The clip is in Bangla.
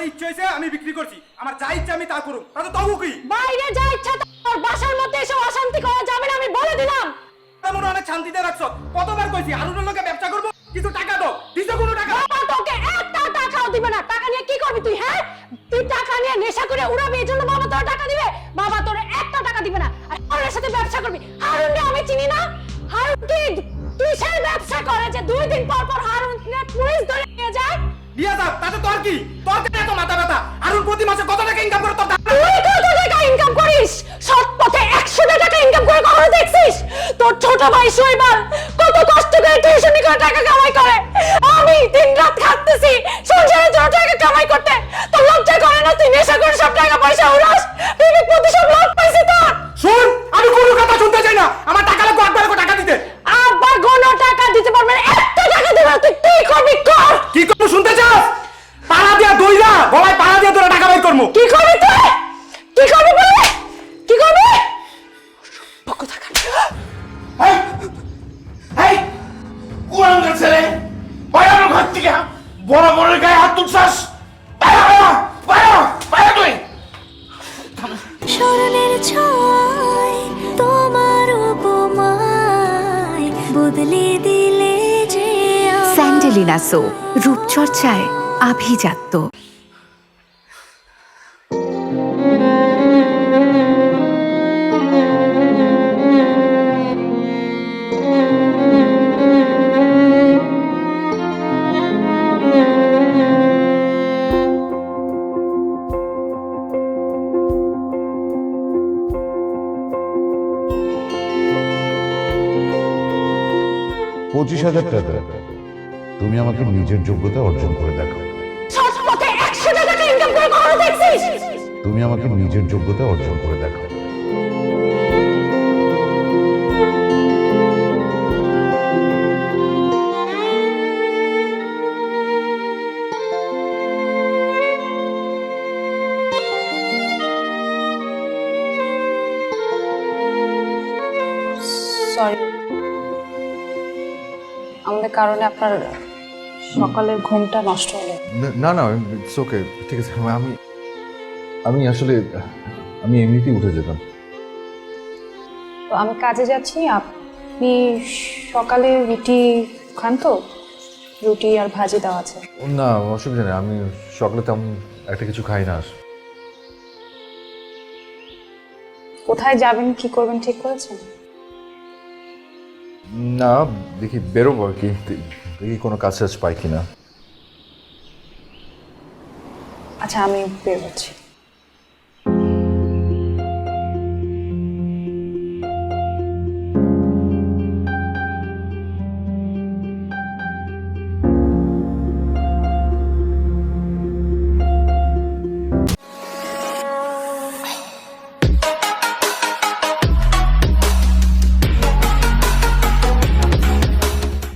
আমার ইচ্ছে হয়েছে আমি বিক্রি করছি, আমার যা ইচ্ছা আমি তা করুম, তাতে তবু কি? বাইরে যা ইচ্ছা তোর, বাসার মধ্যে এসে অশান্তি করা যাবে না, আমি বলে দিলাম। তেমন অনেক শান্তিতে রাখছ, কতবার কইছি হারুনের লোকে ব্যবসা করবো, কিছু টাকা দাও, দিছো কোনো টাকা? বাবা তোকে একটা টাকাও দিবে না। টাকা নিয়ে কি করবি তুই? হ্যাঁ, তুই টাকা নিয়ে নেশা করে উড়াবি, এই জন্য বাবা তোর টাকা দিবে? বাবা তোর একটা টাকা দিবে না। আর ওর সাথে ব্যবসা করবি? হারুনকে আমি চিনি না? হারুন কি তুই সেই ব্যবসা করে যে 2 দিন পর পর হারুনকে পুলিশ ধরে নিয়ে যায়? দিয়া দাও, তাতে তোর কি? তোর কেন এত মাথা ব্যথা? হারুন প্রতি মাসে কত টাকা ইনকাম করে তোর দাম? তুই কত টাকা ইনকাম করিস? সৎ পথে 100 টাকা ইনকাম করে কখনো দেখছিস? তোর ছোট ভাই শৈবাল কত কষ্ট করে টিউশনি করে টাকা কামাই করে, আমি দিনরাত খাটতেছি সংসারে জোর টাকা কামাই করতে। তোর লজ্জা করে না? তুই নেশা করে সব টাকা পয়সা উড়াস, প্রেমিক প্রতি সব লাভ পাইছিস তোর। শুন, আমি কোনো কথা শুনতে চাই না, আমার টাকা লাগবে, একবার করে টাকা দিতে। আব্বা কোনো টাকা দিতে পারবে না, একটা টাকা দিবে না। তুই কি করবি কর। কি করবো শুনতে চাস? পাড়া দিয়া দইলা, গলায় পাড়া দিয়া তোরা টাকা বের করবো। কি করবি তুই? কি করবি বলে? কি করবি? পক্ষ থাকা। এই এই কুয়াঙ্গার ছেলে, বাইরে ঘর থেকে বড় বড় গায়ে হাত তুলছাস, বাইরে তুই। স্মরণের ছয় তোমার উপমায় বদলে দিলে যে স্যান্ডেলিনা সো, রূপচর্চায় আভিজাত্য। $25,000 তুমি আমাকে নিজের যোগ্যতা অর্জন করে দেখাও। সৎ পথে 100 টাকা ইনকাম করে কখনো দেখছিস? তুমি আমাকে নিজের যোগ্যতা অর্জন করে দেখাও। সরি, আমাদের কারণে আপনার সকালের ঘুমটা নষ্ট হলো। না না, ইটস ওকে, ঠিক আছে। আমি আসলে এমনিতেই উঠে যেতাম। তো আমি কাজে যাচ্ছি, আপনি সকালে রুটি খান তো? রুটি আর ভাজি দেওয়া আছে। না অসুবিধা নেই, আমি সকালে তেমন একটা কিছু খাই না। কোথায় যাবেন, কি করবেন ঠিক করেছেন? না, দেখি বেরোবো আর কি, দেখি কোনো কাজ টাজ পাই কিনা। আচ্ছা, আমি বের হচ্ছি।